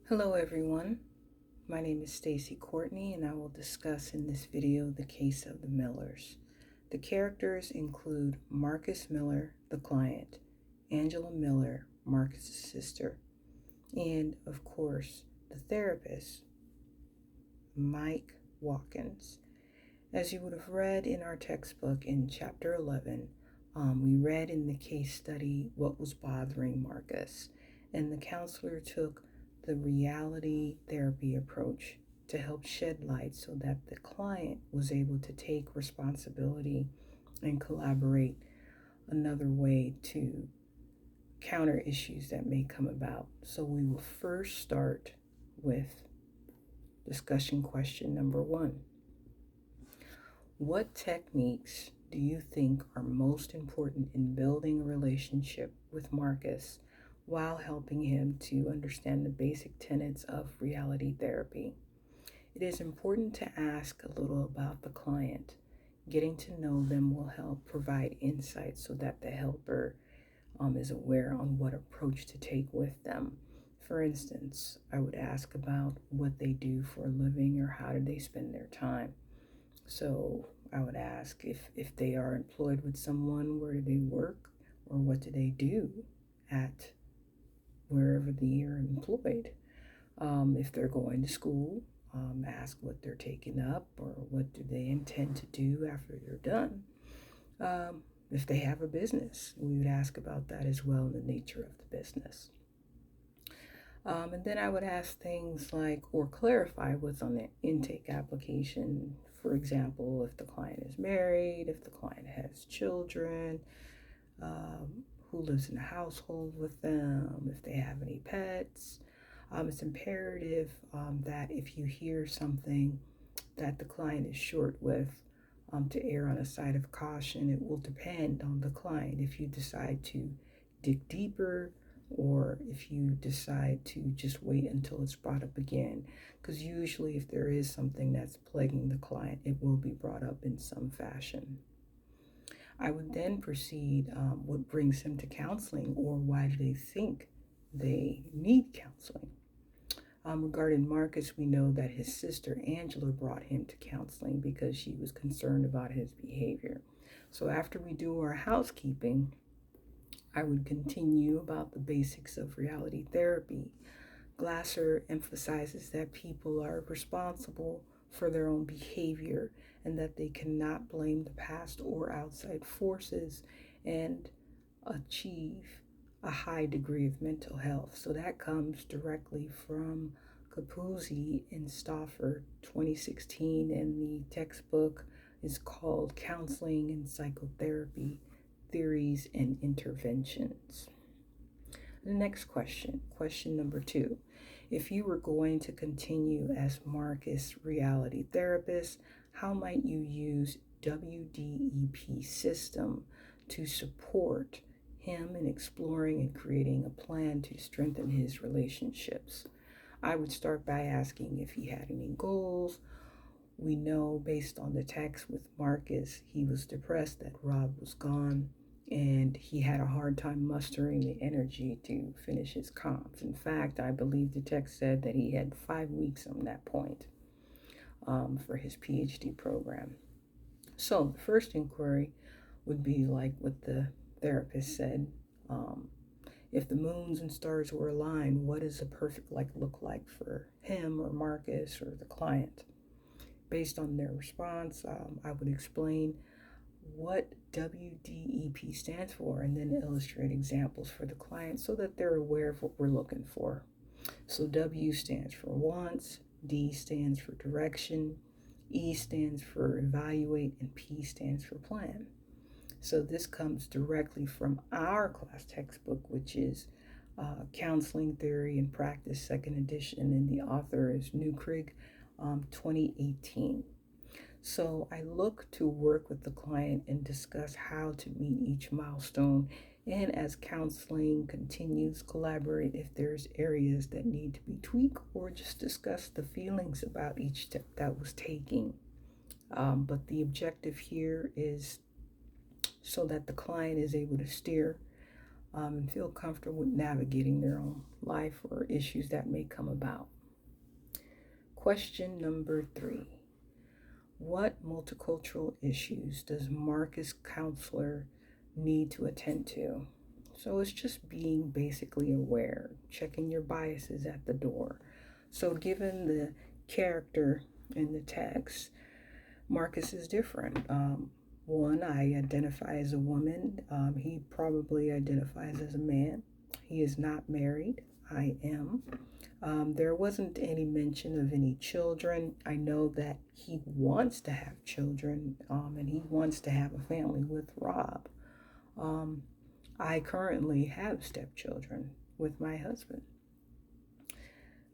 Hello everyone, my name is Stacy Courtney and I will discuss in this video the case of the Millers. The characters include Marcus Miller, the client, Angela Miller, Marcus's sister, and of course the therapist, Mike Watkins. As you would have read in our textbook in chapter 11, we read in the case study what was bothering Marcus, and the counselor took the reality therapy approach to help shed light so that the client was able to take responsibility and collaborate another way to counter issues that may come about. So we will first start with discussion question number 1. What techniques do you think are most important in building a relationship with Marcus while helping him to understand the basic tenets of reality therapy? It is important to ask a little about the client. Getting to know them will help provide insight so that the helper is aware on what approach to take with them. For instance, I would ask about what they do for a living or how do they spend their time. So I would ask if they are employed with someone, where do they work or what do they do at wherever they are employed. If they're going to school, ask what they're taking up or what do they intend to do after they're done. If they have a business, we would ask about that as well, the nature of the business. And then I would ask things like, or clarify what's on the intake application. For example, if the client is married, if the client has children, who lives in a household with them, if they have any pets. It's imperative that if you hear something that the client is short with, to err on a side of caution. It will depend on the client if you decide to dig deeper or if you decide to just wait until it's brought up again. Because usually if there is something that's plaguing the client, it will be brought up in some fashion. I would then proceed what brings him to counseling or why do they think they need counseling. Regarding Marcus, we know that his sister Angela brought him to counseling because she was concerned about his behavior. So after we do our housekeeping, I would continue about the basics of reality therapy. Glasser emphasizes that people are responsible for their own behavior and that they cannot blame the past or outside forces and achieve a high degree of mental health. So that comes directly from Capuzzi and Stauffer 2016, and the textbook is called Counseling and Psychotherapy Theories and Interventions. The next question number 2. If you were going to continue as Marcus reality therapist, how might you use WDEP system to support him in exploring and creating a plan to strengthen his relationships? I would start by asking if he had any goals. We know based on the text with Marcus, he was depressed that Rob was gone and he had a hard time mustering the energy to finish his comps. In fact, I believe the text said that he had 5 weeks on that point for his PhD program. So the first inquiry would be like what the therapist said. If the moons and stars were aligned, what does a perfect life look like for him or Marcus or the client? Based on their response, I would explain what WDEP stands for and then illustrate examples for the client so that they're aware of what we're looking for. So W stands for wants, D stands for direction, E stands for evaluate, and P stands for plan. So this comes directly from our class textbook, which is Counseling Theory and Practice, second edition, and the author is Newkrig, 2018. So I look to work with the client and discuss how to meet each milestone. And as counseling continues, collaborate if there's areas that need to be tweaked or just discuss the feelings about each step that was taking. But the objective here is so that the client is able to steer and feel comfortable with navigating their own life or issues that may come about. Question number 3. What multicultural issues does Marcus counselor need to attend to? So it's just being basically aware, checking your biases at the door. So given the character in the text, Marcus is different. One, I identify as a woman. He probably identifies as a man. He is not married. I am. There wasn't any mention of any children. I know that he wants to have children, and he wants to have a family with Rob. I currently have stepchildren with my husband.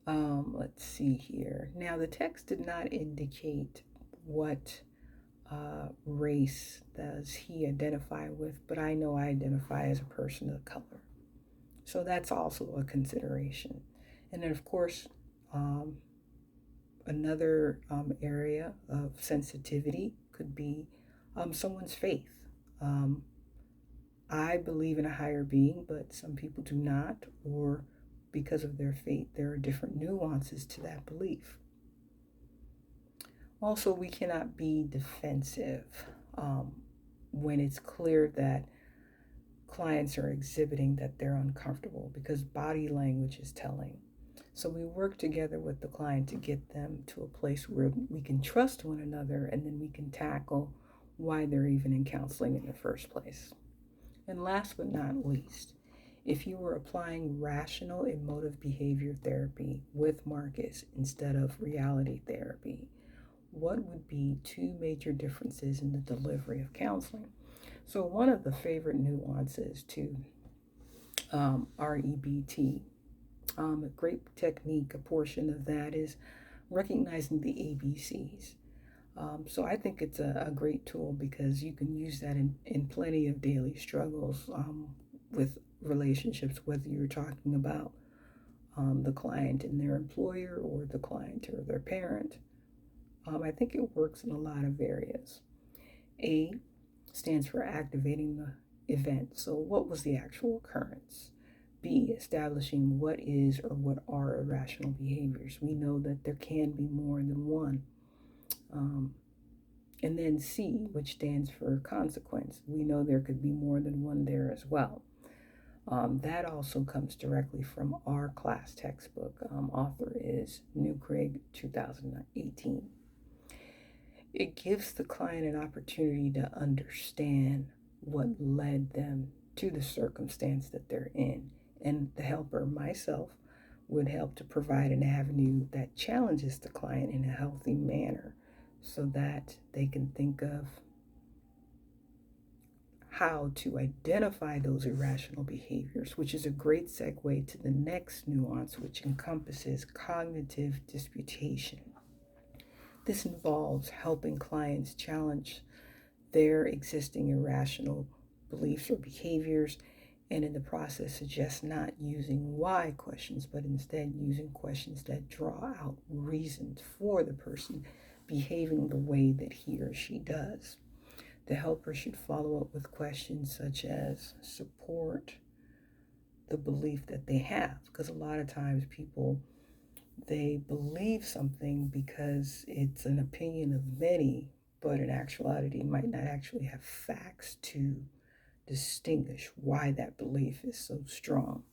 Let's see here. Now, the text did not indicate what race does he identify with, but I know I identify as a person of color. So that's also a consideration. And then, of course, another area of sensitivity could be someone's faith. I believe in a higher being, but some people do not, or because of their faith, there are different nuances to that belief. Also, we cannot be defensive when it's clear that clients are exhibiting that they're uncomfortable, because body language is telling. So we work together with the client to get them to a place where we can trust one another, and then we can tackle why they're even in counseling in the first place. And last but not least, if you were applying rational emotive behavior therapy with Marcus instead of reality therapy, what would be 2 major differences in the delivery of counseling? So one of the favorite nuances to REBT, a great technique, a portion of that is recognizing the ABCs. So I think it's a great tool because you can use that in plenty of daily struggles with relationships, whether you're talking about the client and their employer or the client or their parent. I think it works in a lot of areas. A stands for activating the event. So what was the actual occurrence? B, establishing what is or what are irrational behaviors. We know that there can be more than one. And then C, which stands for consequence. We know there could be more than one there as well. That also comes directly from our class textbook. Author is New Craig 2018. It gives the client an opportunity to understand what led them to the circumstance that they're in. And the helper, myself, would help to provide an avenue that challenges the client in a healthy manner so that they can think of how to identify those irrational behaviors, which is a great segue to the next nuance, which encompasses cognitive disputation. This involves helping clients challenge their existing irrational beliefs or behaviors, and in the process suggest not using why questions, but instead using questions that draw out reasons for the person behaving the way that he or she does. The helper should follow up with questions such as support the belief that they have, because a lot of times people, they believe something because it's an opinion of many, but in actuality might not actually have facts to distinguish why that belief is so strong.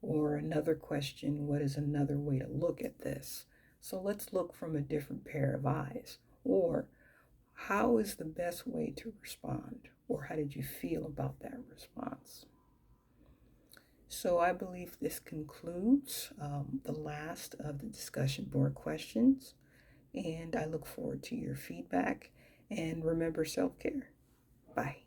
Or another question, what is another way to look at this? So let's look from a different pair of eyes. Or how is the best way to respond? Or how did you feel about that response? So I believe this concludes the last of the discussion board questions, and I look forward to your feedback. And remember self-care. Bye.